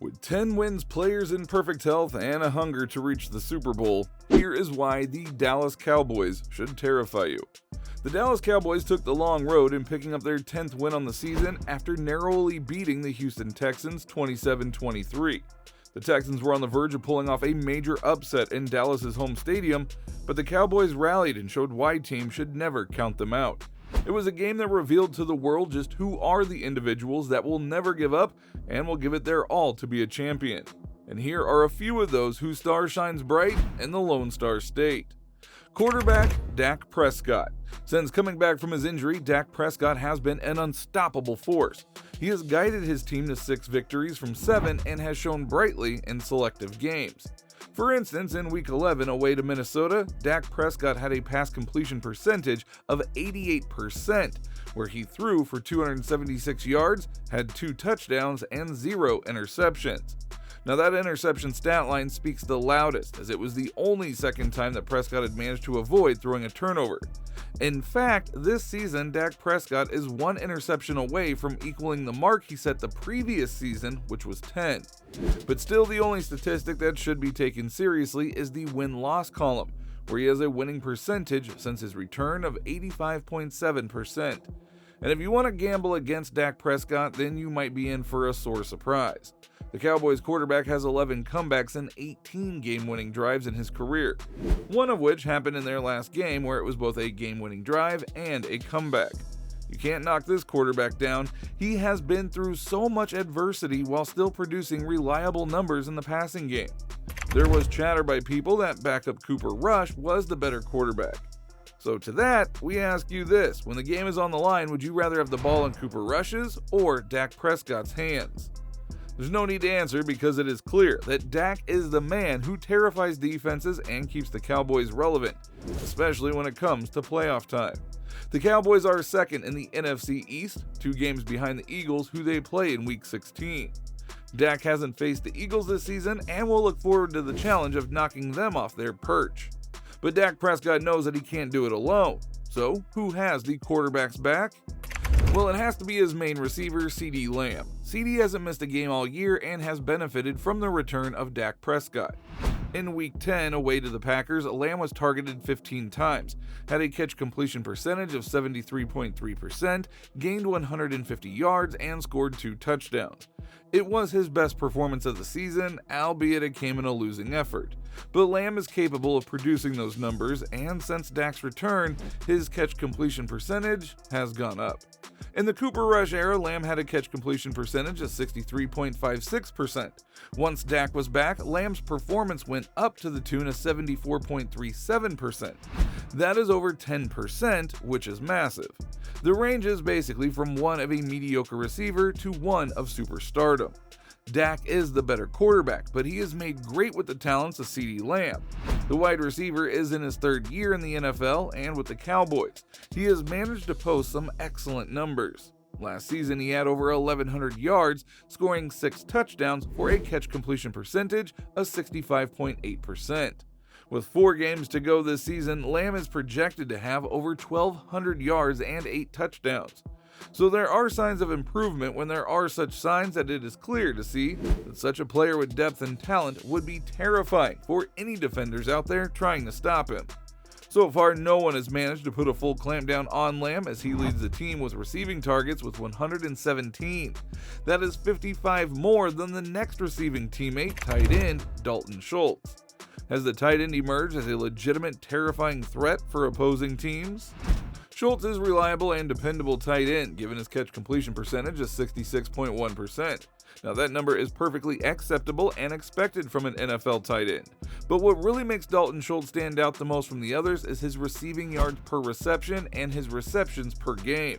With 10 wins, players in perfect health, and a hunger to reach the Super Bowl, here is why the Dallas Cowboys should terrify you. The Dallas Cowboys took the long road in picking up their 10th win on the season after narrowly beating the Houston Texans 27-23. The Texans were on the verge of pulling off a major upset in Dallas's home stadium, but the Cowboys rallied and showed why teams should never count them out. It was a game that revealed to the world just who are the individuals that will never give up and will give it their all to be a champion. And here are a few of those whose star shines bright in the Lone Star State. Quarterback Dak Prescott. Since coming back from his injury, Dak Prescott has been an unstoppable force. He has guided his team to 6 victories from 7 and has shown brightly in selective games. For instance, in Week 11 away to Minnesota, Dak Prescott had a pass completion percentage of 88%, where he threw for 276 yards, had 2 touchdowns, and 0 interceptions. Now that interception stat line speaks the loudest, as it was the only second time that Prescott had managed to avoid throwing a turnover. In fact, this season, Dak Prescott is 1 interception away from equaling the mark he set the previous season, which was 10. But still, the only statistic that should be taken seriously is the win-loss column, where he has a winning percentage since his return of 85.7%. And if you want to gamble against Dak Prescott, then you might be in for a sore surprise. The Cowboys quarterback has 11 comebacks and 18 game-winning drives in his career, one of which happened in their last game where it was both a game-winning drive and a comeback. You can't knock this quarterback down. He has been through so much adversity while still producing reliable numbers in the passing game. There was chatter by people that backup Cooper Rush was the better quarterback. So to that, we ask you this: when the game is on the line, would you rather have the ball in Cooper Rush's or Dak Prescott's hands? There's no need to answer because it is clear that Dak is the man who terrifies defenses and keeps the Cowboys relevant, especially when it comes to playoff time. The Cowboys are second in the NFC East, 2 games behind the Eagles, who they play in Week 16. Dak hasn't faced the Eagles this season and will look forward to the challenge of knocking them off their perch. But Dak Prescott knows that he can't do it alone. So, who has the quarterback's back? Well, it has to be his main receiver, CeeDee Lamb. CeeDee hasn't missed a game all year and has benefited from the return of Dak Prescott. In Week 10, away to the Packers, Lamb was targeted 15 times, had a catch completion percentage of 73.3%, gained 150 yards, and scored 2 touchdowns. It was his best performance of the season, albeit it came in a losing effort. But Lamb is capable of producing those numbers, and since Dak's return, his catch completion percentage has gone up. In the Cooper Rush era, Lamb had a catch completion percentage of 63.56%. Once Dak was back, Lamb's performance went up to the tune of 74.37%. That is over 10%, which is massive. The range is basically from one of a mediocre receiver to one of superstardom. Dak is the better quarterback, but he is made great with the talents of CeeDee Lamb. The wide receiver is in his 3rd year in the NFL and with the Cowboys. He has managed to post some excellent numbers. Last season, he had over 1,100 yards, scoring 6 touchdowns for a catch completion percentage of 65.8%. With 4 games to go this season, Lamb is projected to have over 1,200 yards and 8 touchdowns. So there are signs of improvement when there are such signs that it is clear to see that such a player with depth and talent would be terrifying for any defenders out there trying to stop him. So far, no one has managed to put a full clampdown on Lamb as he leads the team with receiving targets with 117. That is 55 more than the next receiving teammate, tight end Dalton Schultz. Has the tight end emerged as a legitimate terrifying threat for opposing teams? Schultz is reliable and dependable tight end, given his catch completion percentage of 66.1%. Now that number is perfectly acceptable and expected from an NFL tight end. But what really makes Dalton Schultz stand out the most from the others is his receiving yards per reception and his receptions per game.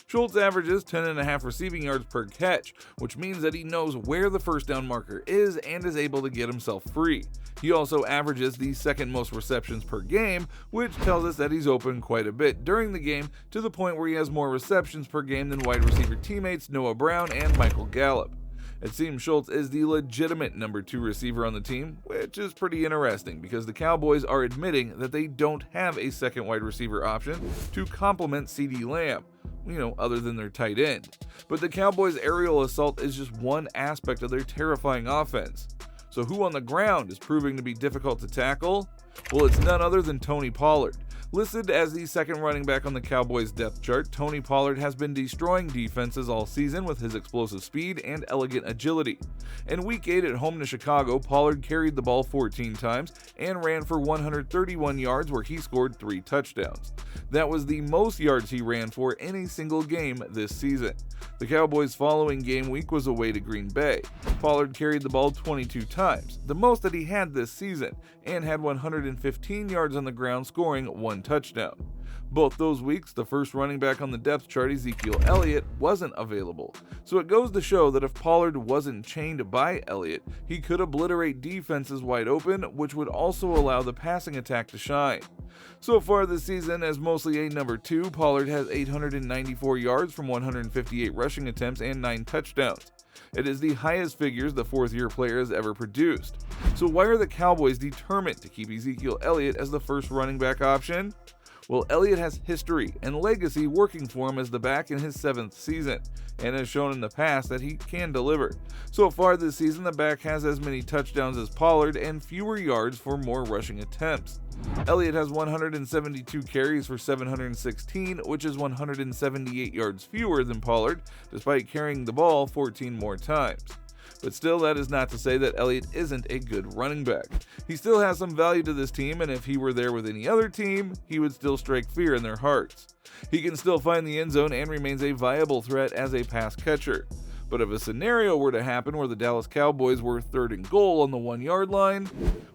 Schultz averages 10.5 receiving yards per catch, which means that he knows where the first down marker is and is able to get himself free. He also averages the 2nd most receptions per game, which tells us that he's open quite a bit during the game, to the point where he has more receptions per game than wide receiver teammates Noah Brown and Michael Gallup. It seems Schultz is the legitimate number 2 receiver on the team, which is pretty interesting because the Cowboys are admitting that they don't have a second wide receiver option to complement CeeDee Lamb. other than their tight end. But the Cowboys' aerial assault is just one aspect of their terrifying offense. So who on the ground is proving to be difficult to tackle? Well, it's none other than Tony Pollard. Listed as the second running back on the Cowboys depth chart, Tony Pollard has been destroying defenses all season with his explosive speed and elegant agility. In Week 8 at home to Chicago, Pollard carried the ball 14 times and ran for 131 yards where he scored 3 touchdowns. That was the most yards he ran for in a single game this season. The Cowboys' following game week was away to Green Bay. Pollard carried the ball 22 times, the most that he had this season, and had 115 yards on the ground, scoring 1 touchdown. Both those weeks, the first running back on the depth chart, Ezekiel Elliott, wasn't available. So it goes to show that if Pollard wasn't chained by Elliott, he could obliterate defenses wide open, which would also allow the passing attack to shine. So far this season, as mostly a number 2, Pollard has 894 yards from 158 rushing attempts and 9 touchdowns. It is the highest figures the fourth-year player has ever produced. So why are the Cowboys determined to keep Ezekiel Elliott as the first running back option? Well, Elliott has history and legacy working for him as the back in his 7th season, and has shown in the past that he can deliver. So far this season, the back has as many touchdowns as Pollard and fewer yards for more rushing attempts. Elliott has 172 carries for 716, which is 178 yards fewer than Pollard, despite carrying the ball 14 more times. But still, that is not to say that Elliott isn't a good running back. He still has some value to this team, and if he were there with any other team, he would still strike fear in their hearts. He can still find the end zone and remains a viable threat as a pass catcher. But if a scenario were to happen where the Dallas Cowboys were 3rd and goal on the 1-yard line,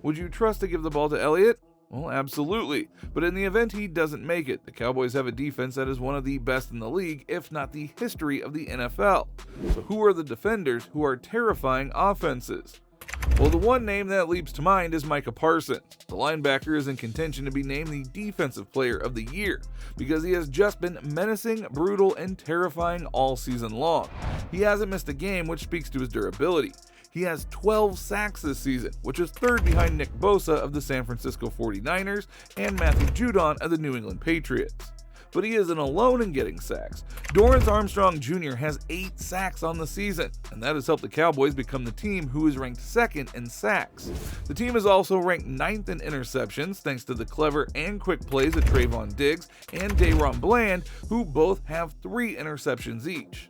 would you trust to give the ball to Elliott? Well, absolutely. But in the event he doesn't make it, the Cowboys have a defense that is one of the best in the league, if not the history of the NFL. So who are the defenders who are terrifying offenses? Well, the one name that leaps to mind is Micah Parsons. The linebacker is in contention to be named the Defensive Player of the Year because he has just been menacing, brutal, and terrifying all season long. He hasn't missed a game, which speaks to his durability. He has 12 sacks this season, which is 3rd behind Nick Bosa of the San Francisco 49ers and Matthew Judon of the New England Patriots. But he isn't alone in getting sacks. Dorrance Armstrong Jr. has 8 sacks on the season, and that has helped the Cowboys become the team who is ranked 2nd in sacks. The team is also ranked 9th in interceptions thanks to the clever and quick plays of Trayvon Diggs and Dayron Bland, who both have 3 interceptions each.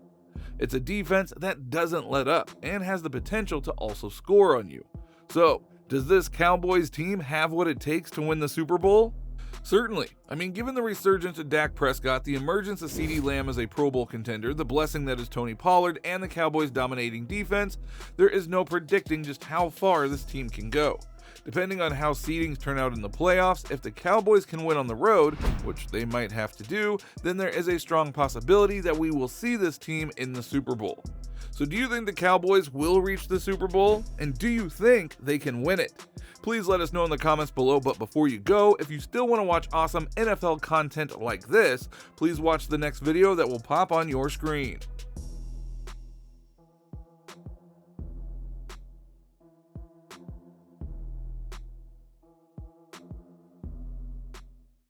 It's a defense that doesn't let up and has the potential to also score on you. So, does this Cowboys team have what it takes to win the Super Bowl? Certainly. Given the resurgence of Dak Prescott, the emergence of CeeDee Lamb as a Pro Bowl contender, the blessing that is Tony Pollard, and the Cowboys' dominating defense, there is no predicting just how far this team can go. Depending on how seedings turn out in the playoffs, if the Cowboys can win on the road, which they might have to do, then there is a strong possibility that we will see this team in the Super Bowl. So do you think the Cowboys will reach the Super Bowl? And do you think they can win it? Please let us know in the comments below, but before you go, if you still want to watch awesome NFL content like this, please watch the next video that will pop on your screen.